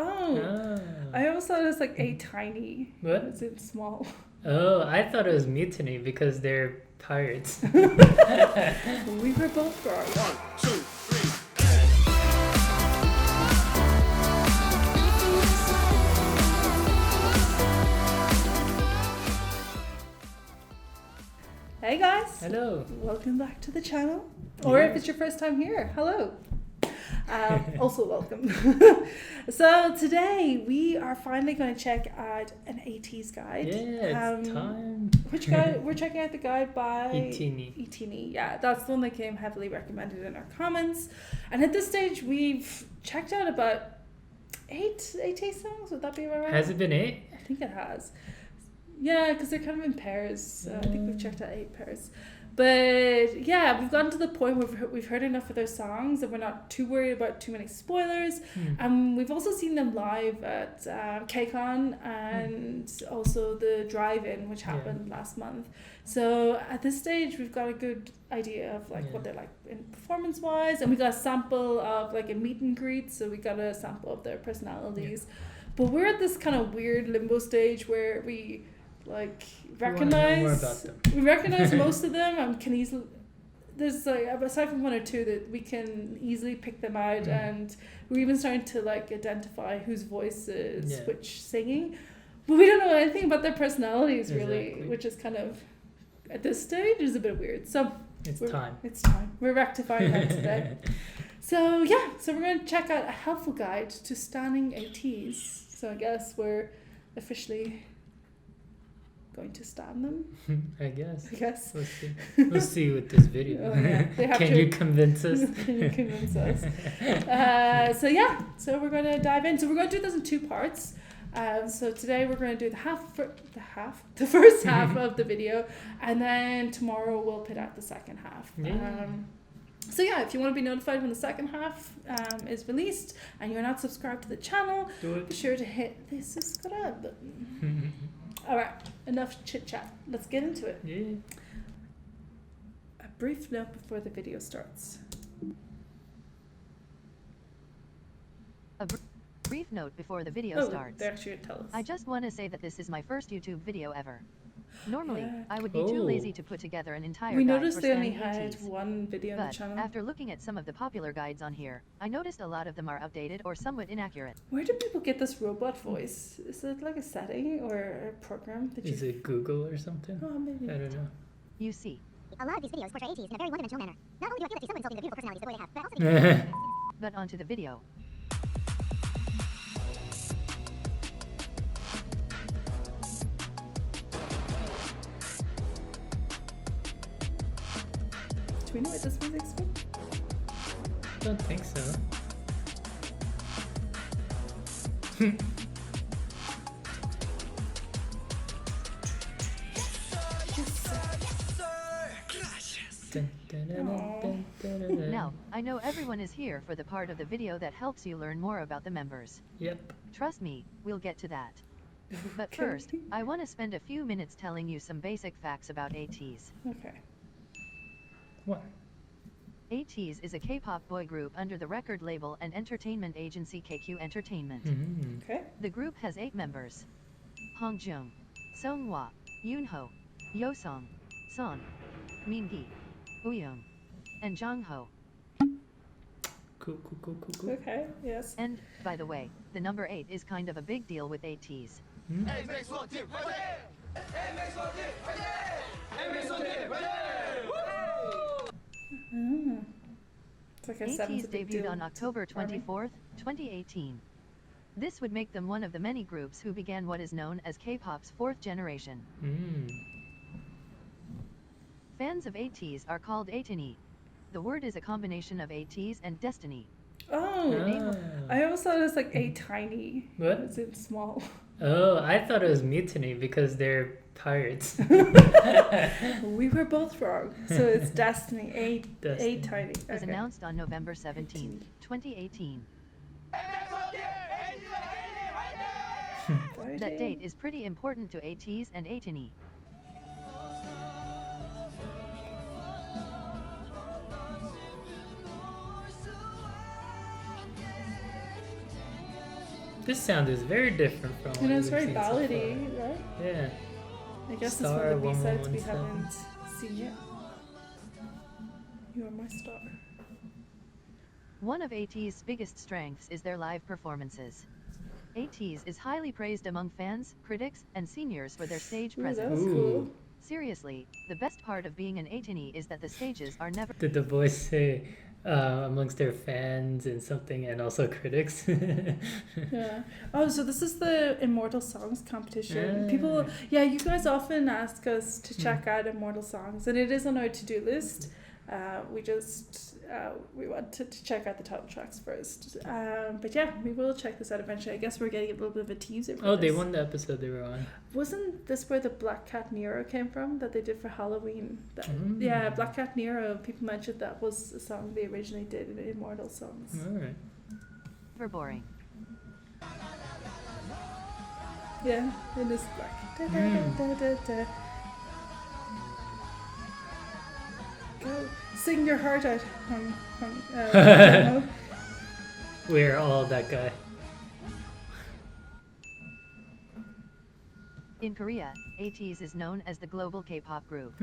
Oh, Oh. I always thought it was like ETINI. What? It's in small. Oh, I thought it was mutiny because they're pirates. We were both wrong. 1, 2, 3. Hey guys, Hello. welcome back to the channel. Or if Yeah. it's your first time here, hello. Also welcome. So today we are finally going to check out an Ateez guide. Yeah, it's time. Which guide? We're checking out the guide by ETINI. ETINI. Yeah, that's the one that came heavily recommended in our comments. And at this stage, we've checked out about 8 Ateez songs. Would that be about right? Has it been 8? I think it has. Yeah, because they're kind of in pairs. I think we've checked out 8 pairs. But yeah, we've gotten to the point where we've heard enough of their songs and we're not too worried about too many spoilers. We've also seen them live at KCON and also the drive-in, which happened last month. So at this stage, we've got a good idea of like what they're like in performance-wise, and we got a sample of like a meet and greet. So we got a sample of their personalities. But we're at this kind of weird limbo stage where we like recognize most of them and can easily, there's like aside from 1 or 2 that we can easily pick them out, and we're even starting to like identify whose voice is which singing, but we don't know anything about their personalities really, which is kind of at this stage is a bit weird. So it's time we're rectifying that today. So yeah, so we're going to check out a helpful guide to standing Ateez. So I guess we're officially going to stand them. I guess. We'll see. We'll see with this video. Can you convince us? Can you convince us? So we're going to dive in. So we're going to do this in 2 parts. So today we're going to do the first half of the video, and then tomorrow we'll put out the second half. So yeah, if you want to be notified when the second half is released and you're not subscribed to the channel, be sure to hit the subscribe button. Alright, enough chit chat. Let's get into it. A brief note before the video starts. Brief note before the video starts. They actually tell us. I just want to say that this is my first YouTube video ever. Normally, I would be too lazy to put together an entire We guide noticed for they only standing had Ateez. 1 video on the But channel. after looking at some of the popular guides on here, I noticed a lot of them are outdated or somewhat inaccurate. Where do people get this robot voice? Is it like a setting or a program that Is it Google or something? Oh, maybe. I don't know. You see. A lot of these videos portray Ateez in a very one-dimensional manner. Not only do I feel like they're somewhat insulting the beautiful personalities that they have, but also But onto the video. Do we know what this music's from? Don't think so. Now, I know everyone is here for the part of the video that helps you learn more about the members. Yep. Trust me, we'll get to that. But first, I want to spend a few minutes telling you some basic facts about Ateez. Okay. What? Ateez is a K-pop boy group under the record label and entertainment agency KQ Entertainment. Okay. The group has 8 members: Hongjoong, Seonghwa, Yunho, Yeosang, Son, Mingi, Wooyoung and Jongho. Cool. Okay, yes. And, by the way, the number 8 is kind of a big deal with Ateez. It's like a Ateez debuted on October 24th, 2018. This would make them one of the many groups who began what is known as K-pop's 4th generation. Fans of Ateez are called ETINI. The word is a combination of Ateez and destiny. Oh, I always thought it was like ETINI. What? It's in small. Oh, I thought it was mutiny because they're pirates. We were both wrong. So it's Destiny. ETINI. It was announced on November 17th, 2018. That date is pretty important to Ateez and ETINI. This sound is very different from what And it's we've very seen so ballady, far. right? Yeah. I guess Star it's one of the B-sides we 1117. haven't seen yet. You are my star. One of Ateez's biggest strengths is their live performances. Ateez is highly praised among fans, critics, and seniors for their stage Ooh, that presence. was cool. Ooh. Seriously, the best part of being an ETINI is that the stages are never Did the voice say amongst their fans and something and also critics? Yeah. Oh, so this is the Immortal Songs competition. Ah. People, yeah, you guys often ask us to check out Immortal Songs, and it is on our to-do list. We wanted to check out the title tracks first. But yeah, we will check this out eventually. I guess we're getting a little bit of a teaser for Oh, this. they won the episode they were on. Wasn't this where the Black Cat Nero came from that they did for Halloween? Mm. Yeah, Black Cat Nero, people mentioned that was a song they originally did in Immortal Songs. Alright. boring. Yeah, it is black. Da, da, da, da, da. Go sing your heart out. Yunho. We're all that guy. In Korea, Ateez is known as the global K-pop group.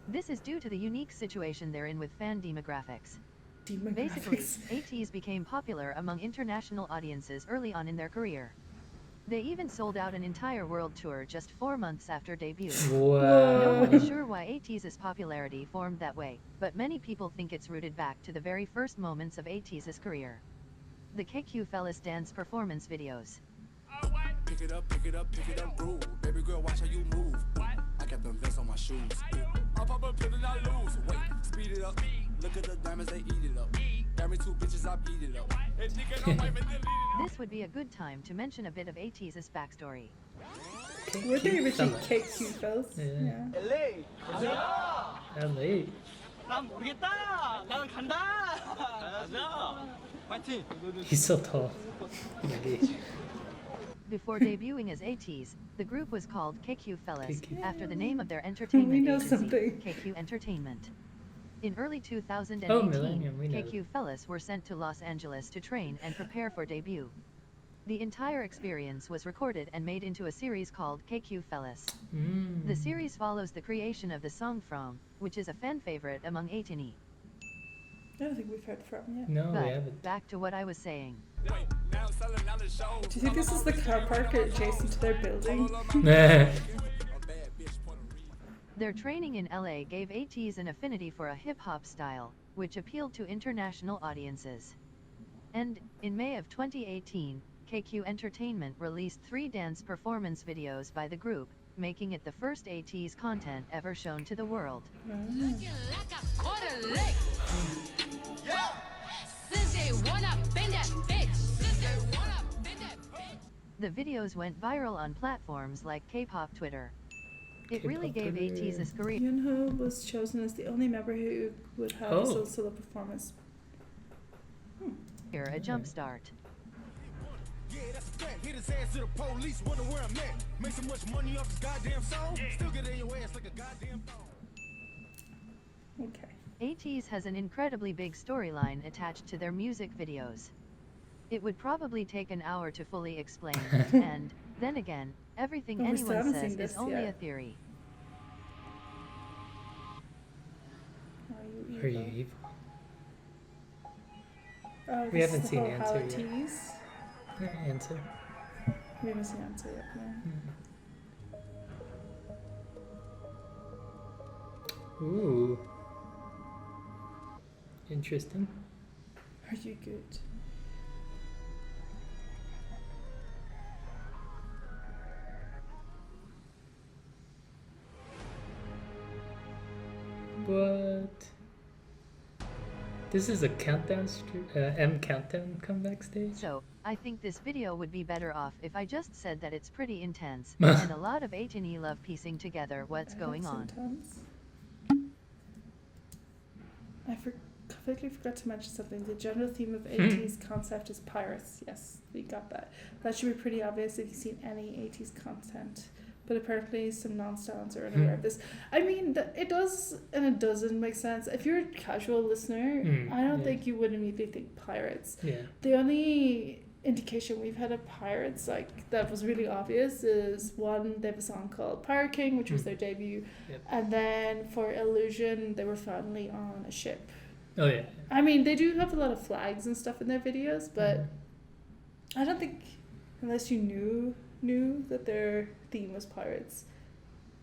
This is due to the unique situation they're in with fan demographics. Basically, Ateez became popular among international audiences early on in their career. They even sold out an entire world tour just 4 months after debut. No one is sure why Ateez's popularity formed that way, but many people think it's rooted back to the very first moments of Ateez's career. The KQ Fellas dance performance videos. Pick it up, pick it up, pick it up, rude. Baby girl, watch how you move. I got them vests on my shoes. I pop up, put it out loose. Wait, speed it up. Look at the diamonds, they eat it up. Got me 2 bitches, I beat it up. This would be a good time to mention a bit of Ateez's backstory. Were they originally KQ fellas? Yeah. Yeah. LA. 난 모르겠다. 나는 간다. 가자. 파이팅. He's so tall. Mingi. Before debuting as Ateez, the group was called KQ Fellas, KQ. after the name of their entertainment know agency, something. KQ Entertainment. In early 2018, Oh, Millennium, we know. KQ Fellas were sent to Los Angeles to train and prepare for debut. The entire experience was recorded and made into a series called KQ Fellas. The series follows the creation of the song From, which is a fan favorite among ETINI. I don't think we've heard from yet. No, we But, haven't. back to what I was saying. Do you think this is the car park adjacent to their building? Their training in LA gave Ateez an affinity for a hip-hop style, which appealed to international audiences. And, in May of 2018, KQ Entertainment released 3 dance performance videos by the group, making it the first Ateez content ever shown to the world. The videos went viral on platforms like K-pop Twitter. It really K-pop gave Twitter. Ateez's career Yunho was chosen as the only member who would have a solo performance. a jump start. Yeah, that's a threat. Hit his ass to the police, wonder where I'm at. Make so much money off this goddamn song. Still get in your ass like a goddamn phone. Okay. Ateez has an incredibly big storyline attached to their music videos. It would probably take an hour to fully explain, and, then again, everything Oh, we still anyone haven't says seen this is only yet. a theory. Are you Are evil? you evil? Oh, We this haven't is seen the whole Answer yet. Ateez. Answer. We haven't seen Answer yet, no. Ooh. Interesting. Are you good? What? This is a countdown M countdown comeback stage? So, I think this video would be better off if I just said that it's pretty intense, and a lot of ETINI love piecing together what's going on. Sometimes. I completely forgot to mention something. The general theme of Ateez concept is pirates. Yes, we got that. That should be pretty obvious if you've seen any Ateez content. But apparently some non-stans are unaware of this. I mean, it does and it doesn't make sense. If you're a casual listener, I don't yeah. think you would immediately think pirates. Yeah. The only indication we've had of pirates like that was really obvious is one, they have a song called Pirate King, which was their debut. Yep. And then for Illusion, they were finally on a ship. Oh yeah. I mean, they do have a lot of flags and stuff in their videos, but I don't think, unless you knew that their theme was pirates,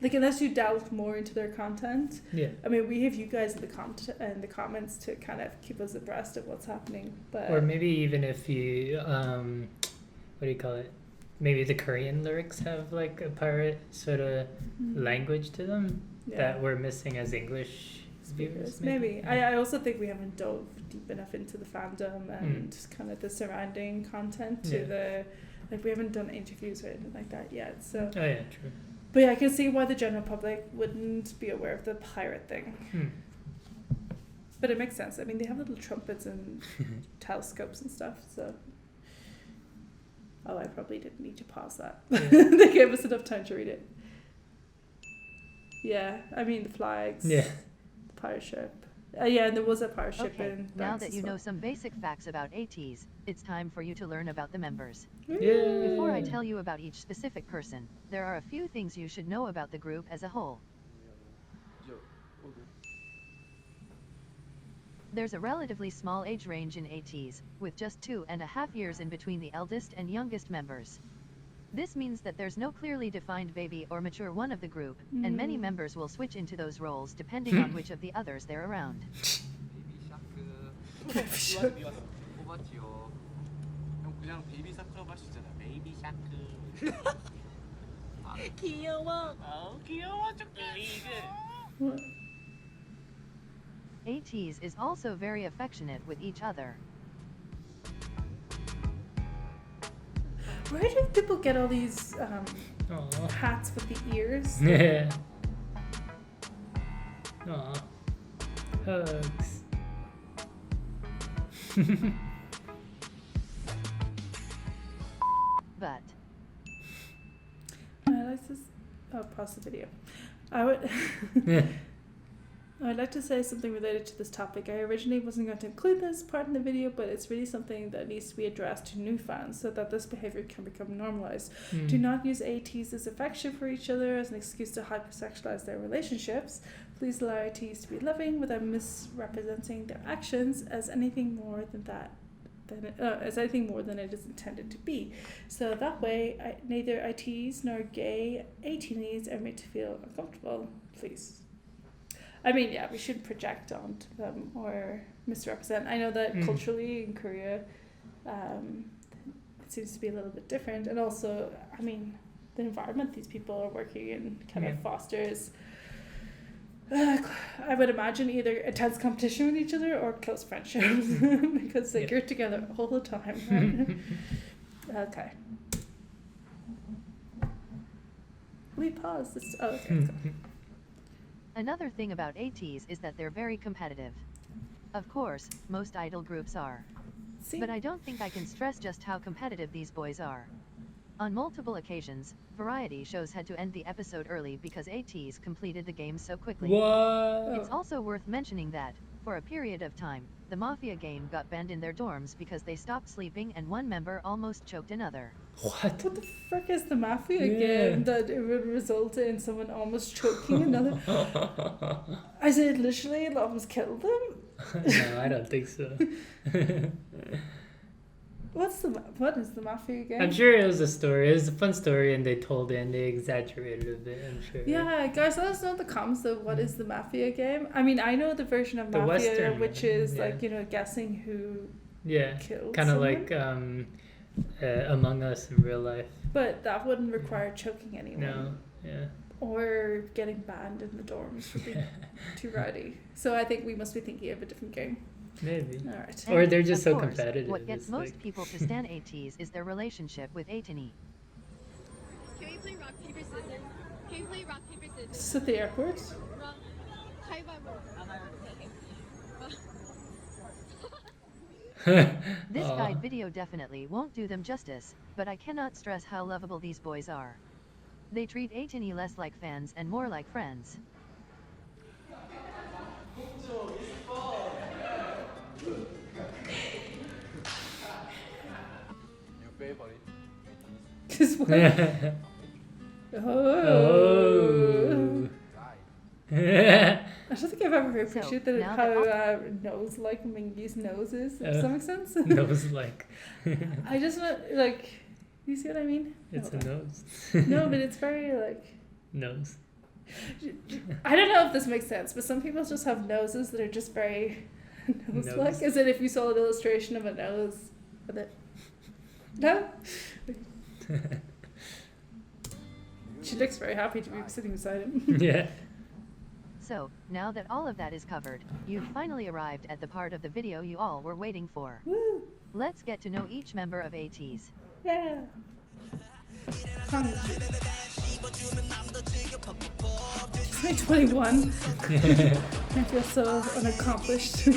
like unless you delved more into their content. Yeah. I mean, we have you guys in the comments to kind of keep us abreast of what's happening. But Or maybe even if you what do you call it? Maybe the Korean lyrics have like a pirate sort of language to them that we're missing as English viewers. Maybe. I also think we haven't dove deep enough into the fandom and kind of the surrounding content to the, like we haven't done interviews or anything like that yet. So. Oh yeah, true. But yeah, I can see why the general public wouldn't be aware of the pirate thing. But it makes sense. I mean, they have little trumpets and telescopes and stuff, so. Oh, I probably didn't need to pause that. They gave us enough time to read it. Yeah, I mean, the flags. Yeah. The pirate ship. Yeah, and there was a pirate ship in now that you know some basic facts about Ateez, it's time for you to learn about the members. Yeah. Before I tell you about each specific person, there are a few things you should know about the group as a whole. There's a relatively small age range in Ateez, with just 2.5 years in between the eldest and youngest members. This means that there's no clearly defined baby or mature one of the group, and many members will switch into those roles depending on which of the others they're around. Ateez is also very affectionate with each other. Where do people get all these hats with the ears? Yeah. Aw. Hugs. But I like this. Oh, pause the video. I would. I'd like to say something related to this topic. I originally wasn't going to include this part in the video, but it's really something that needs to be addressed to new fans so that this behavior can become normalized. Do not use Ateez's affection for each other as an excuse to hypersexualize their relationships. Please allow Ateez to be loving without misrepresenting their actions as anything more than that. As anything more than it is intended to be. So that way, neither Ateez nor gay ETINIs are made to feel uncomfortable. Please. I mean, yeah, we shouldn't project onto them or misrepresent. I know that culturally in Korea, it seems to be a little bit different. And also, I mean, the environment these people are working in kind of fosters, I would imagine, either intense competition with each other or close friendships because you're together all the time. Right? Okay. We pause this. Oh, okay. Let's go. Another thing about Ateez is that they're very competitive. Of course, most idol groups are. But I don't think I can stress just how competitive these boys are. On multiple occasions, variety shows had to end the episode early because Ateez completed the game so quickly. What? It's also worth mentioning that, for a period of time, the Mafia game got banned in their dorms because they stopped sleeping and one member almost choked another. What? What the frick is the Mafia game that it would result in someone almost choking another? I said literally it almost killed them? No, I don't think so. What is the Mafia game? I'm sure it was a story. It was a fun story and they told it and they exaggerated a bit, I'm sure. Yeah, guys, let us know in the comments of what is the Mafia game. I mean, I know the version of The Mafia, Western which one, is like, guessing who killed kind of someone. like Among Us in real life. But that wouldn't require choking anyone. No, yeah. Or getting banned in the dorms for being too rowdy. So I think we must be thinking of a different game. Maybe. All right. Or they're just Of so course, competitive. What gets it's most like... people to stan Ateez is their relationship with ETINI. Can we play rock, paper, scissors? Can we play rock, paper, scissors? Just at the airport? Rock, This guide video definitely won't do them justice, but I cannot stress how lovable these boys are. They treat ETINI less like fans and more like friends. favorite? Just what? Oh. Right. I don't think I've ever appreciated now how nose-like Mingi's nose is. Does that make sense? Nose like. I just want, like, you see what I mean? It's a nose. No, but it's very, like... Nose. I don't know if this makes sense, but some people just have noses that are just very nose-like. Nose. As in, if you saw an illustration of a nose with it. No? She looks very happy to be sitting beside him. Yeah. So, now that all of that is covered, you've finally arrived at the part of the video you all were waiting for. Woo! Let's get to know each member of Ateez. Yeah. She's only 21. I feel so unaccomplished.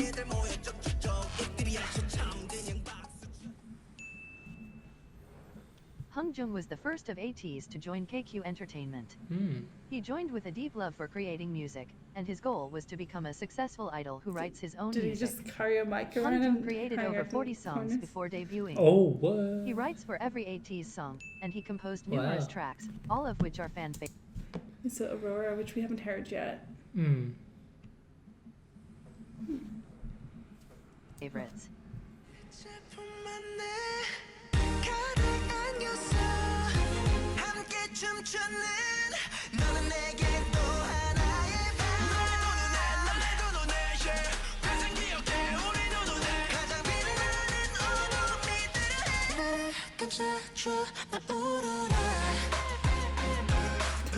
Hongjoong was the first of Ateez to join KQ Entertainment. Hmm. He joined with a deep love for creating music, and his goal was to become a successful idol who writes his own Did he music. just carry a mic around Hongjoong and created hang over out the 40 songs corners? before debuting. Oh, what? He writes for every Ateez song, and he composed numerous Wow. tracks, all of which are fan It's Aurora, which we haven't heard yet. Hmm. favorites.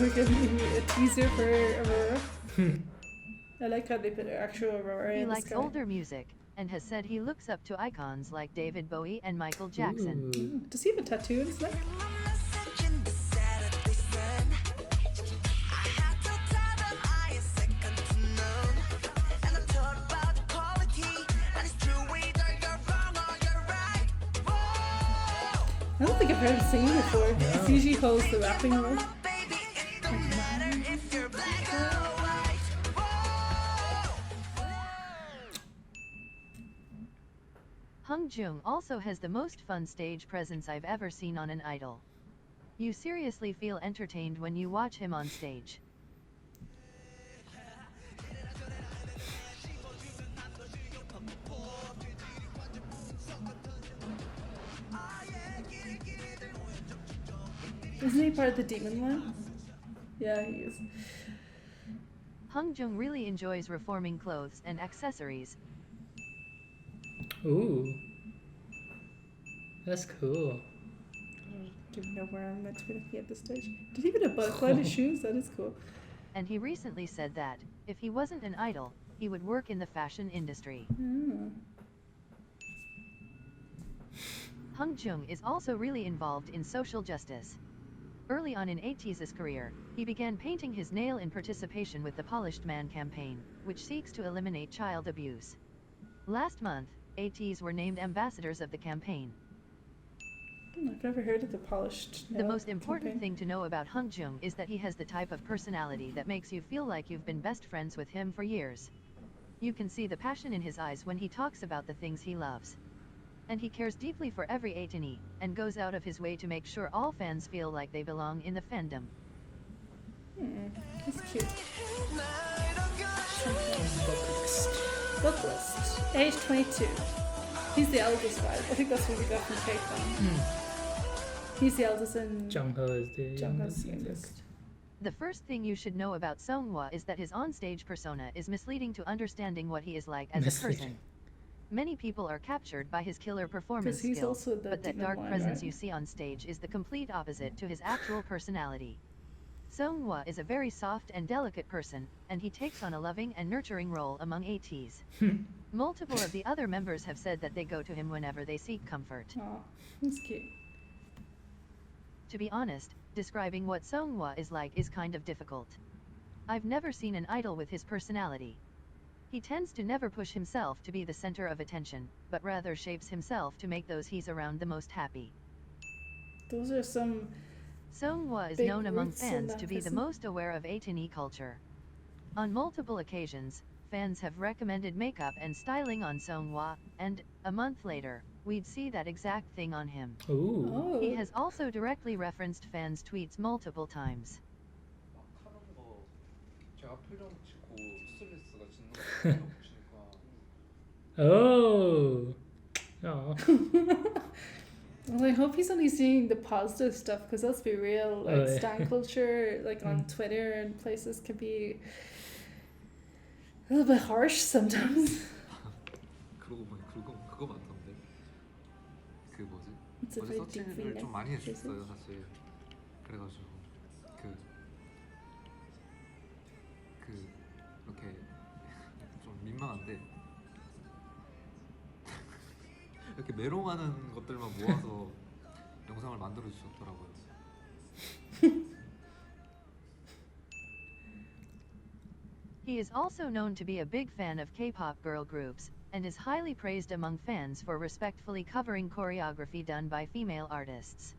We're giving me a teaser for Aurora. I like how they put actual Aurora He in the likes sky. older music, and has said he looks up to icons like David Bowie and Michael Jackson. Ooh. Does he have a tattoo in his neck? I don't think I've heard him sing before. No. He usually holds the rapping role. Hongjoong also has the most fun stage presence I've ever seen on an idol. You seriously feel entertained when you watch him on stage. Isn't he part of the demon line? Yeah, he is. Hongjoong really enjoys reforming clothes and accessories. Ooh. That's cool. I don't even know where I'm meant to be looking at this stage. Did he even have butterfly in his shoes? That is cool. And he recently said that, if he wasn't an idol, he would work in the fashion industry. Oh. Hongjoong is also really involved in social justice. Early on in Ateez's career, he began painting his nail in participation with the Polished Man campaign, which seeks to eliminate child abuse. Last month, Ateez were named ambassadors of the campaign. I've never heard of the polished. The most important thing to know about Hongjoong is that he has the type of personality that makes you feel like you've been best friends with him for years. You can see the passion in his eyes when he talks about the things he loves. And he cares deeply for every ETINI, and goes out of his way to make sure all fans feel like they belong in the fandom. That's cute. Vocalist. Age 22. He's the eldest, right? I think that's what we got from Teacup. He's the eldest and Jongho is the Jongho's the youngest. youngest. The first thing you should know about Seonghwa is that his onstage persona is misleading to understanding what he is like as a person. Many people are captured by his killer performance he's skills, also the but that demon dark one, presence right? you see on stage is the complete opposite to his actual personality. Seonghwa is a very soft and delicate person, and he takes on a loving and nurturing role among Ateez. Multiple of the other members have said that they go to him whenever they seek comfort. Aw, that's cute. To be honest, describing what Seonghwa is like is kind of difficult. I've never seen an idol with his personality. He tends to never push himself to be the center of attention, but rather shapes himself to make those he's around the most happy. Those are some. Seonghwa is Big known among roots in fans that to be the person. most aware of ETINI culture. On multiple occasions, fans have recommended makeup and styling on Seonghwa, and, a month later, we'd see that exact thing on him. Ooh. Oh. He has also directly referenced fans' tweets multiple times. 막 하는 거 제가 표정 짓고 스트레스가 짓는 거 표정 붙이니까 Oh. Oh. Well, I hope he's only seeing the positive stuff, because let's be real, like Oh, yeah. stan culture, like on Twitter and places, can be a little bit harsh sometimes. 그러고 보니 그거 많던데 그 뭐지? It's a 어제 very deep 서치를 좀 많이 message. 해줬어요 사실. 그래가지고 이렇게 좀 민망한데 이렇게 메롱하는 것들만 모아서 영상을 만들어 주셨더라고요. He is also known to be a big fan of K-pop girl groups, and is highly praised among fans for respectfully covering choreography done by female artists.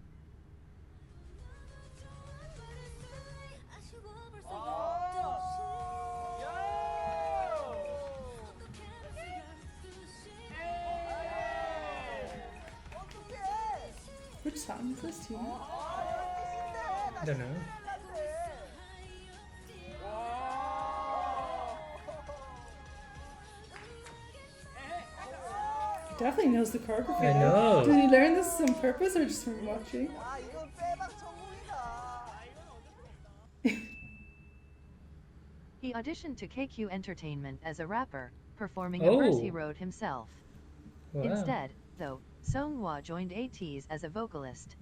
Which song is this? Do you know? I don't know. He definitely knows the choreography. I though. know. Did he learn this on purpose or just from watching? He auditioned to KQ Entertainment as a rapper, performing Oh. a verse he wrote himself. Wow. Instead, though, Seonghwa joined Ateez as a vocalist.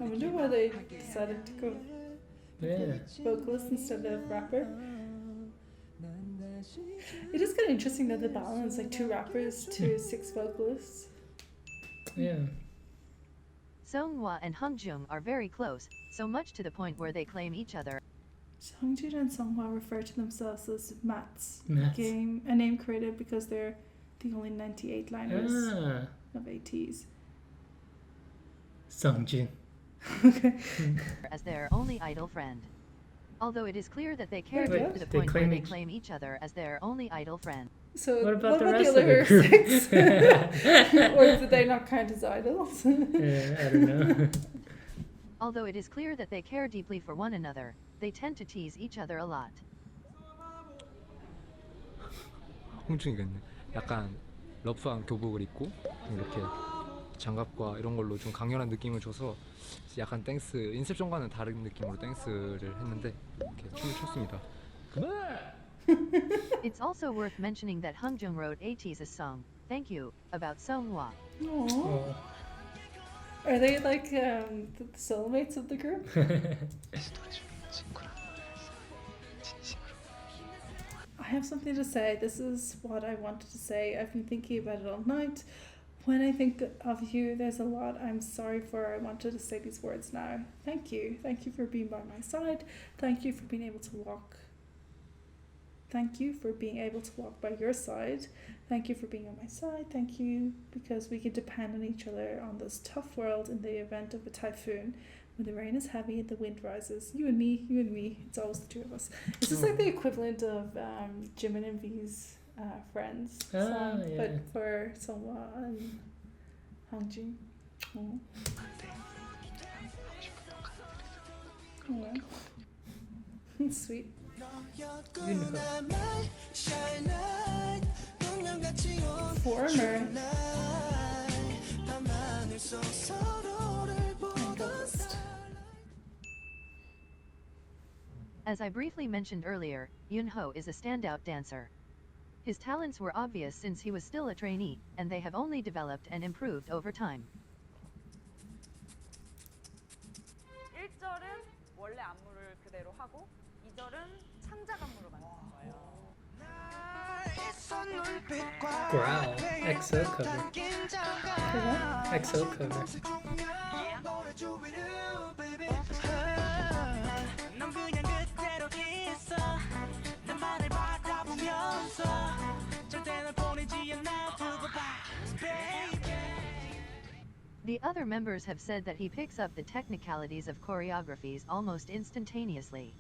I wonder why they decided to go Yeah. vocalist instead of rapper. It is kind of interesting that the balance, like 2 rappers to 6 vocalists. Yeah. Seonghwa and Hongjoong are very close, so much to the point where they claim each other. Hongjoong and Seonghwa refer to themselves as Mats, Mats. a name created because they're the only 98 liners Ah. of ATEEZ. Seongjin. Okay. As their only idol friend. Although it is clear that they care Wait, to what? the They point where claim they each- claim each other as their only idol friend. So What about the rest other of the group? 6? Or did they not count as idols? Yeah, I don't know. Although it is clear that they care deeply for one another, they tend to tease each other a lot. 홍중이가 있네. 약간 러프한 교복을 입고 이렇게 장갑과 이런 걸로 좀 강렬한 느낌을 줘서 약간 댄스 인셉션과는 다른 느낌으로 댄스를 했는데 이렇게 춤을 췄습니다. It's also worth mentioning that Hongjoong wrote Ateez's song, Thank You, about Seonghwa. Aww. Oh. Are they like the soulmates of the group? I have something to say. This is what I wanted to say. I've been thinking about it all night. When I think of you, there's a lot I'm sorry for. I wanted to say these words now. Thank you. Thank you for being by my side. Thank you for being able to walk. Thank you for being able to walk by your side. Thank you for being on my side. Thank you because we can depend on each other on this tough world in the event of a typhoon. When the rain is heavy and the wind rises. You and me, you and me. It's always the 2 of us. It's just like the equivalent of Jimin and V's Friends song, yeah. but for Seonghwa and Hongjoong. Oh. Oh. Sweet. Yunho. Former. And vocalist. As I briefly mentioned earlier, Yunho is a standout dancer. His talents were obvious since he was still a trainee, and they have only developed and improved over time. 1절은 원래 안무를 그대로 하고 2절은 창작 안무로 만든 거예요. Growl. EXO cover. EXO cover. The other members have said that he picks up the technicalities of choreographies almost instantaneously.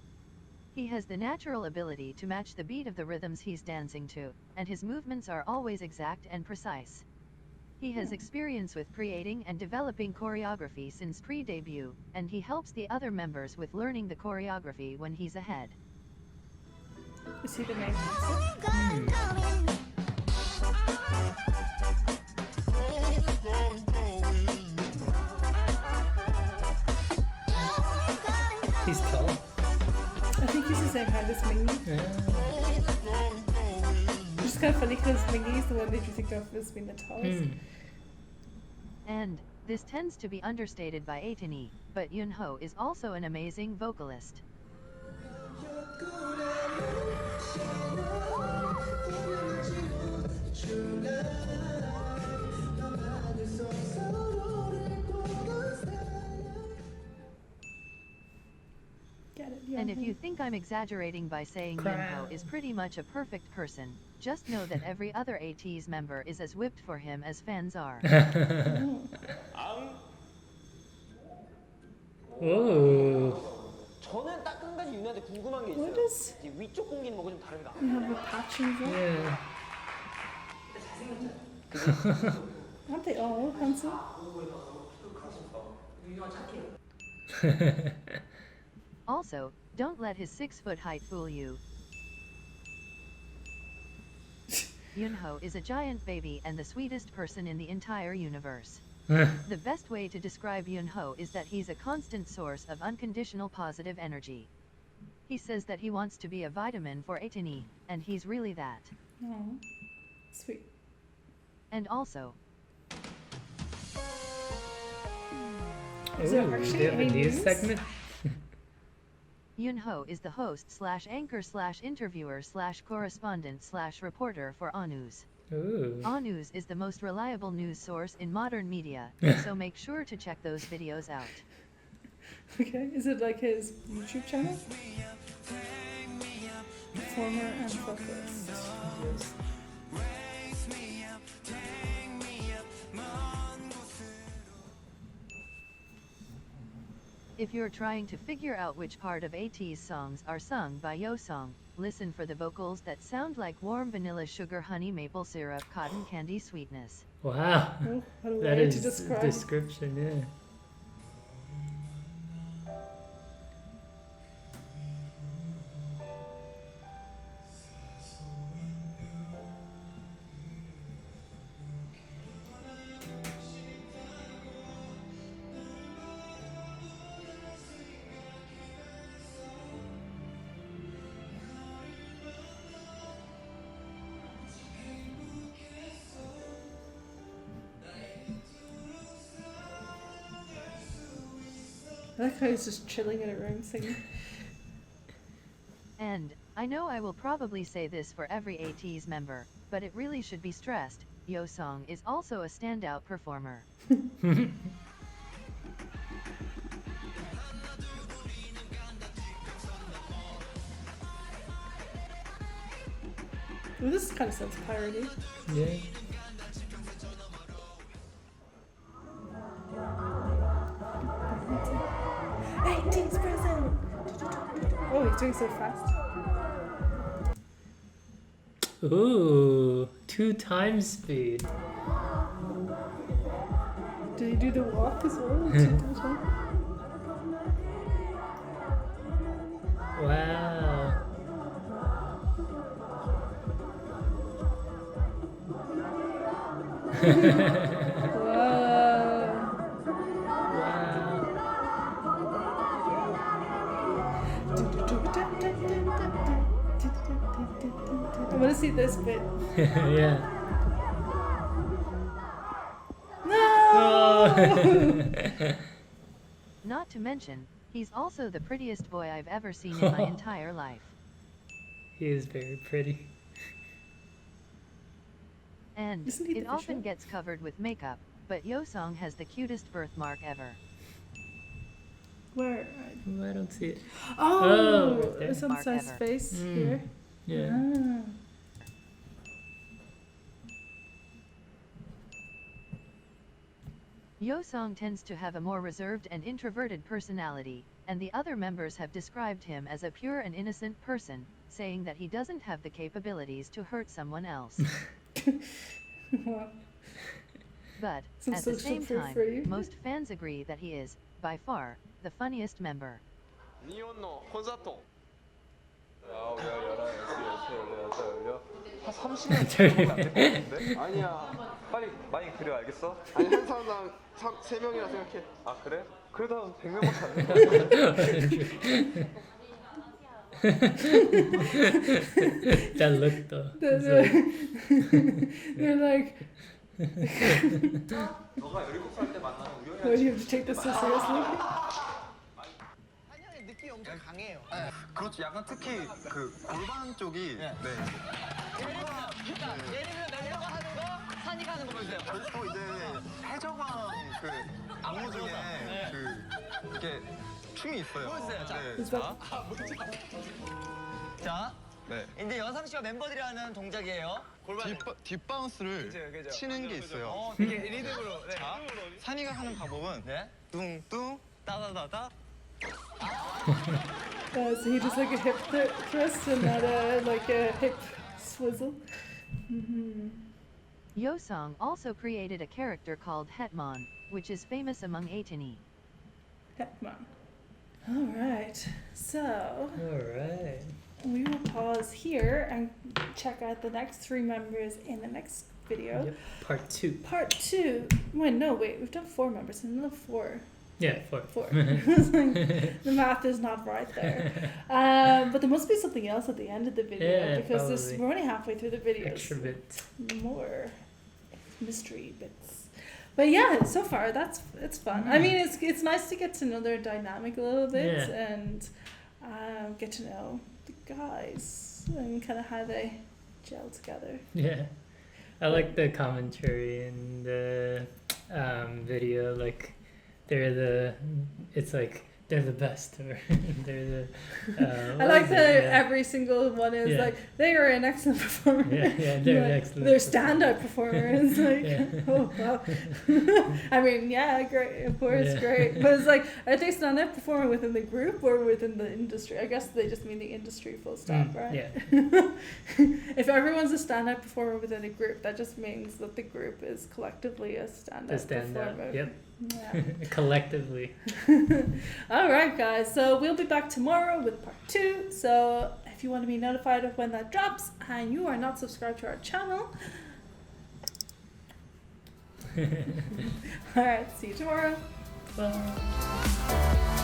He has the natural ability to match the beat of the rhythms he's dancing to, and his movements are always exact and precise. He has experience with creating and developing choreography since pre-debut, and he helps the other members with learning the choreography when he's ahead. Is he the main dancer? He's tall. I think he's the same height as Mingi. Which is kind of funny because Mingi is the one that you think of as being the tallest. And this tends to be understated by ETINI, but Yunho is also an amazing vocalist. And if you think I'm exaggerating by saying Yunho is pretty much a perfect person, just know that every other Ateez member is as whipped for him as fans are. Whoa. 저는 딱 한 가지 윤호한테 궁금한 게 What 있어요. is? 이 위쪽 공기는 뭐가 좀 다른가? You have a patch in there? Yeah. Aren't they all handsome? Also, don't let his 6-foot height fool you. Yunho is a giant baby and the sweetest person in the entire universe. The best way to describe Yunho is that he's a constant source of unconditional positive energy. He says that he wants to be a vitamin for ETINI, and he's really that. Oh, sweet. And also, Is there Ooh, actually they have a any news news? segment? Yunho is the host/anchor/interviewer/correspondent/reporter for Anews. Ooh. Anews is the most reliable news source in modern media, so make sure to check those videos out. Okay, is it like his YouTube channel? Performer and vocalist. If you're trying to figure out which part of Ateez songs are sung by Yeosang, listen for the vocals that sound like warm vanilla sugar honey maple syrup cotton candy sweetness. Wow. Oh, what a That way is to describe. description, yeah. I like how he's just chilling in a room singing. And, I know I will probably say this for every Ateez member, but it really should be stressed, Yeosang is also a standout performer. Ooh, this kind of sounds piratey. Yeah. Ateez present! Oh, he's doing so fast. Ooh, 2 times speed. Did he do the walk as well? Wow. I want to see this bit. Yeah. No! Not to mention, he's also the prettiest boy I've ever seen in my entire life. He is very pretty. And Isn't he it the often bishop? gets covered with makeup, but Yeosang has the cutest birthmark ever. Where? Oh, I don't see it. Oh! right there. It's on Mark Sai's ever. face here. Yeah. Ah. Yeosang tends to have a more reserved and introverted personality, and the other members have described him as a pure and innocent person, saying that he doesn't have the capabilities to hurt someone else. But, at the same time, most fans agree that he is, by far, the funniest member. 니온노 콘서트. 한 30년 정도 안될것 같은데? 아니야. 빨리 많이 그려 알겠어? 아니 한 사람당 3명이라 생각해. 아 그래? 그래도 100명밖에 안 돼. That look though. They're like, 너가 17살 때 만나는 우영이 why do you have to take this so seriously? 한양의 느낌이 엄청 강해요. 네. 그렇죠. 약간 특히 그 골반 쪽이 네. 예를 들면 내려가 하는 거, 산이 가는 거 보세요. 또 이제 해적왕 그 안무 중에 그 이렇게 춤이 있어요. 보여주세요. 자, 네. 이제 여상 씨와 멤버들이 하는 동작이에요. 뒷바운스를 치는 게 있어요. 이게 리듬으로. 네. 자, 산이가 하는 방법은 뚱뚱 따다다다. So he does like a hip thrust and not like a hip swizzle. Yeosang also created a character called Hetman, which is famous among ETINI. Hetman. Alright, so we will pause here and check out the next 3 members in the next video. Yep. Part 2. Part 2. Wait, we've done 4 members, another 4. Yeah, 4. 4. The math is not right there. But there must be something else at the end of the video because we're only halfway through the video. Extra bits. More mystery bits. But yeah, so far it's fun. I mean, it's nice to get to know their dynamic a little bit and get to know the guys and kind of how they gel together. Yeah, I like the commentary in the video. Like they're the best, or they're the. I like that every single one is like they are an excellent performer. Yeah, they're an excellent. They're standout performers. Like, oh wow. I mean, yeah, great, of course, great. But it's like, are they standout performer within the group or within the industry? I guess they just mean the industry, full stop, right? Yeah. If everyone's a standout performer within a group, that just means that the group is collectively a standout performer. Yep. Yeah. Collectively. All right, guys. So we'll be back tomorrow with part 2. So if you want to be notified of when that drops and you are not subscribed to our channel, all right. See you tomorrow. Bye.